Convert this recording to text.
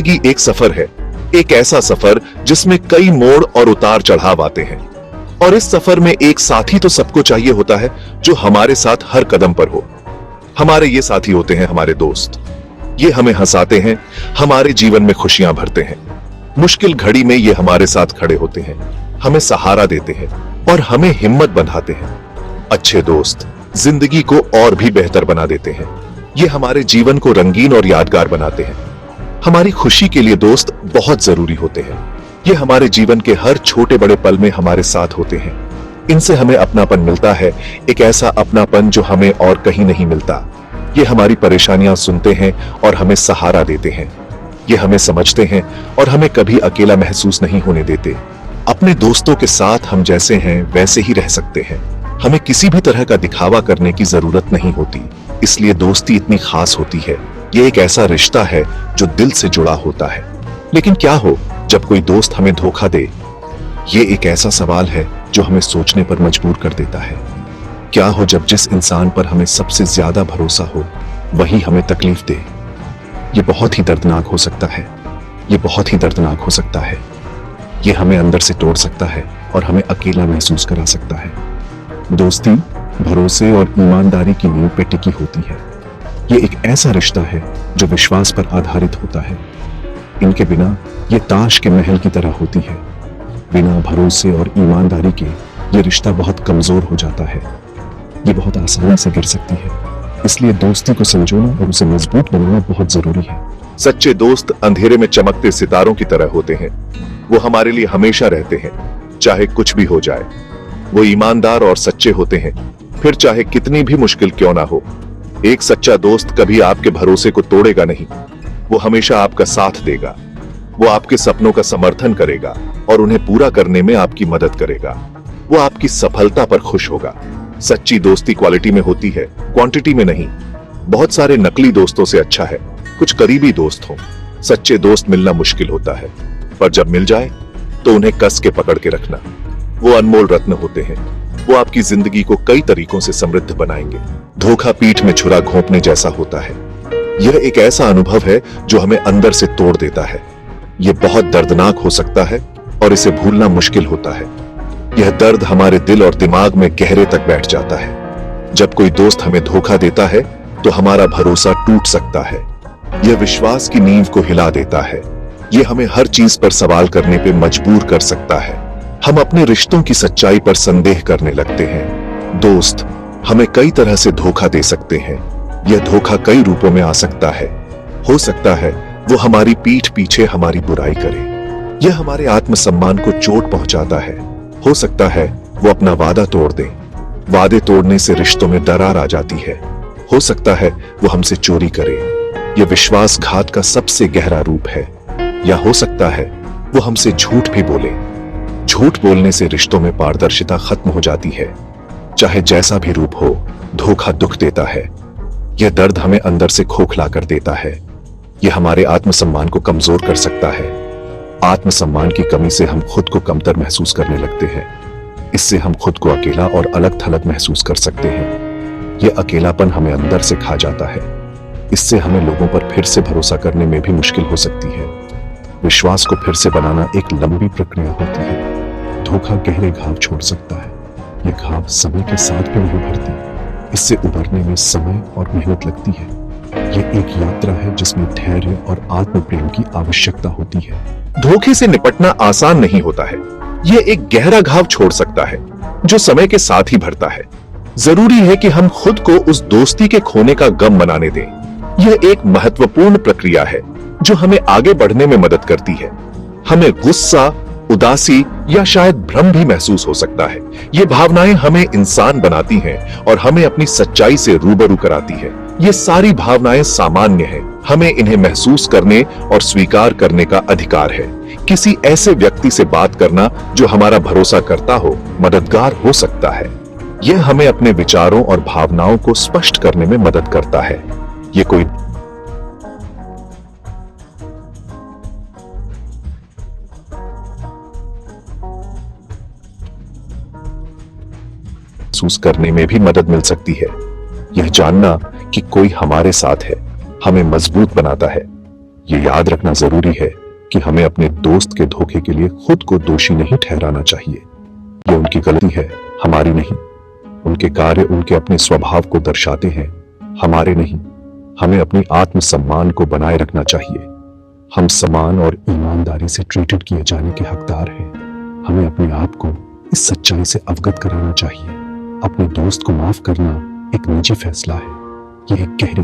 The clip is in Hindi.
जिंदगी एक सफर है, एक ऐसा सफर जिसमें कई मोड़ और उतार चढ़ाव आते हैं। और इस सफर में एक साथी तो सबको चाहिए होता है जो हमारे साथ हर कदम पर हो। हमारे ये साथी होते हैं हमारे दोस्त। ये हमें हंसाते हैं, हमारे जीवन में खुशियां भरते हैं। मुश्किल घड़ी में ये हमारे साथ खड़े होते हैं, हमें सहारा देते हैं और हमें हिम्मत बंधाते हैं। अच्छे दोस्त जिंदगी को और भी बेहतर बना देते हैं। ये हमारे जीवन को रंगीन और यादगार बनाते हैं। हमारी खुशी के लिए दोस्त बहुत जरूरी होते हैं। ये हमारे जीवन के हर छोटे बड़े पल में हमारे साथ होते हैं। इनसे हमें अपनापन मिलता है, एक ऐसा अपनापन जो हमें और कहीं नहीं मिलता। ये हमारी परेशानियां सुनते हैं और हमें सहारा देते हैं। ये हमें समझते हैं और हमें कभी अकेला महसूस नहीं होने देते। अपने दोस्तों के साथ हम जैसे हैं वैसे ही रह सकते हैं। हमें किसी भी तरह का दिखावा करने की जरूरत नहीं होती। इसलिए दोस्ती इतनी खास होती है। ये एक ऐसा रिश्ता है जो दिल से जुड़ा होता है। लेकिन क्या हो जब कोई दोस्त हमें धोखा दे? ये एक ऐसा सवाल है जो हमें सोचने पर मजबूर कर देता है। क्या हो जब जिस इंसान पर हमें सबसे ज्यादा भरोसा हो वही हमें तकलीफ दे? ये बहुत ही दर्दनाक हो सकता है। ये बहुत ही दर्दनाक हो सकता है। ये हमें अंदर से तोड़ सकता है और हमें अकेला महसूस करा सकता है। दोस्ती भरोसे और ईमानदारी की नींव पे टिकी होती है। ये एक ऐसा रिश्ता है जो विश्वास पर आधारित होता है। इनके बिना ये ताश के महल की तरह होती है। बिना भरोसे और ईमानदारी के ये रिश्ता बहुत कमजोर हो जाता है। ये बहुत आसानी से गिर सकती है। इसलिए दोस्ती को संजोना और उसे मजबूत बनाना बहुत जरूरी है। सच्चे दोस्त अंधेरे में चमकते सितारों की तरह होते हैं। वो हमारे लिए हमेशा रहते हैं, चाहे कुछ भी हो जाए। वो ईमानदार और सच्चे होते हैं, फिर चाहे कितनी भी मुश्किल क्यों ना हो। एक सच्चा दोस्त कभी आपके भरोसे को तोड़ेगा नहीं। वो हमेशा आपका साथ देगा। वो आपके सपनों का समर्थन करेगा और उन्हें पूरा करने में आपकी मदद करेगा। वो आपकी सफलता पर खुश होगा। सच्ची दोस्ती क्वालिटी में होती है, क्वांटिटी में नहीं। बहुत सारे नकली दोस्तों से अच्छा है कुछ करीबी दोस्त हो। सच्चे दोस्त मिलना मुश्किल होता है, पर जब मिल जाए तो उन्हें कस के पकड़ के रखना। वो अनमोल रत्न होते हैं। वो आपकी जिंदगी को कई तरीकों से समृद्ध बनाएंगे। धोखा पीठ में छुरा घोंपने जैसा होता है। यह एक ऐसा अनुभव है जो हमें अंदर से तोड़ देता है। यह बहुत दर्दनाक हो सकता है और इसे भूलना मुश्किल होता है। यह दर्द हमारे दिल और दिमाग में गहरे तक बैठ जाता है। जब कोई दोस्त हमें धोखा देता है तो हमारा भरोसा टूट सकता है। यह विश्वास की नींव को हिला देता है। यह हमें हर चीज पर सवाल करने पे मजबूर कर सकता है। हम अपने रिश्तों की सच्चाई पर संदेह करने लगते हैं। दोस्त हमें कई तरह से धोखा दे सकते हैं। यह धोखा कई रूपों में आ सकता है। हो सकता है वो हमारी पीठ पीछे हमारी बुराई करे। यह हमारे आत्मसम्मान को चोट पहुंचाता है। हो सकता है वो अपना वादा तोड़ दे। वादे तोड़ने से रिश्तों में दरार आ जाती है। हो सकता है वो हमसे चोरी करे। यह विश्वासघात का सबसे गहरा रूप है। या हो सकता है वो हमसे झूठ भी बोले। झूठ बोलने से रिश्तों में पारदर्शिता खत्म हो जाती है। चाहे जैसा भी रूप हो, धोखा दुख देता है। यह दर्द हमें अंदर से खोखला कर देता है। यह हमारे आत्मसम्मान को कमजोर कर सकता है। आत्मसम्मान की कमी से हम खुद को कमतर महसूस करने लगते हैं। इससे हम खुद को अकेला और अलग थलग महसूस कर सकते हैं। यह अकेलापन हमें अंदर से खा जाता है। इससे हमें लोगों पर फिर से भरोसा करने में भी मुश्किल हो सकती है। विश्वास को फिर से बनाना एक लंबी प्रक्रिया होती है। धोखा गहरे घाव छोड़ सकता है। ये घाव समय के साथ भी नहीं भरती। इससे उभरने में समय और मेहनत लगती है। ये एक यात्रा है जिसमें धैर्य और आत्म प्रेम की आवश्यकता होती है। धोखे से निपटना आसान नहीं होता है। ये एक गहरा घाव छोड़ सकता है जो समय के साथ ही भरता है। जरूरी है कि हम खुद को उस दोस्ती के खोने का गम मनाने दें। यह एक महत्वपूर्ण प्रक्रिया है जो हमें आगे बढ़ने में मदद करती है। हमें गुस्सा, उदासी या शायद भ्रम भी महसूस हो सकता है। ये भावनाएं हमें इंसान बनाती हैं और हमें अपनी सच्चाई से रूबरू कराती है। ये सारी भावनाएं सामान्य हैं। हमें इन्हें महसूस करने और स्वीकार करने का अधिकार है। किसी ऐसे व्यक्ति से बात करना जो हमारा भरोसा करता हो मददगार हो सकता है। यह हमें अपने विचारों और भावनाओं को स्पष्ट करने में मदद करता है। ये कोई महसूस करने में भी मदद मिल सकती है। यह जानना कि कोई हमारे साथ है हमें मजबूत बनाता है। ये याद रखना जरूरी है कि हमें अपने दोस्त के धोखे के लिए खुद को दोषी नहीं ठहराना चाहिए। ये उनकी गलती है, हमारी नहीं। उनके कार्य उनके अपने स्वभाव को दर्शाते हैं, हमारे नहीं। हमें अपनी आत्मसम्मान को बनाए रखना चाहिए। हम समान और ईमानदारी से ट्रीटेड किए जाने के हकदार हैं। हमें अपने आप को इस सच्चाई से अवगत कराना चाहिए। अपने दोस्त को माफ करना एक निजी फैसला है, यह एक गहरी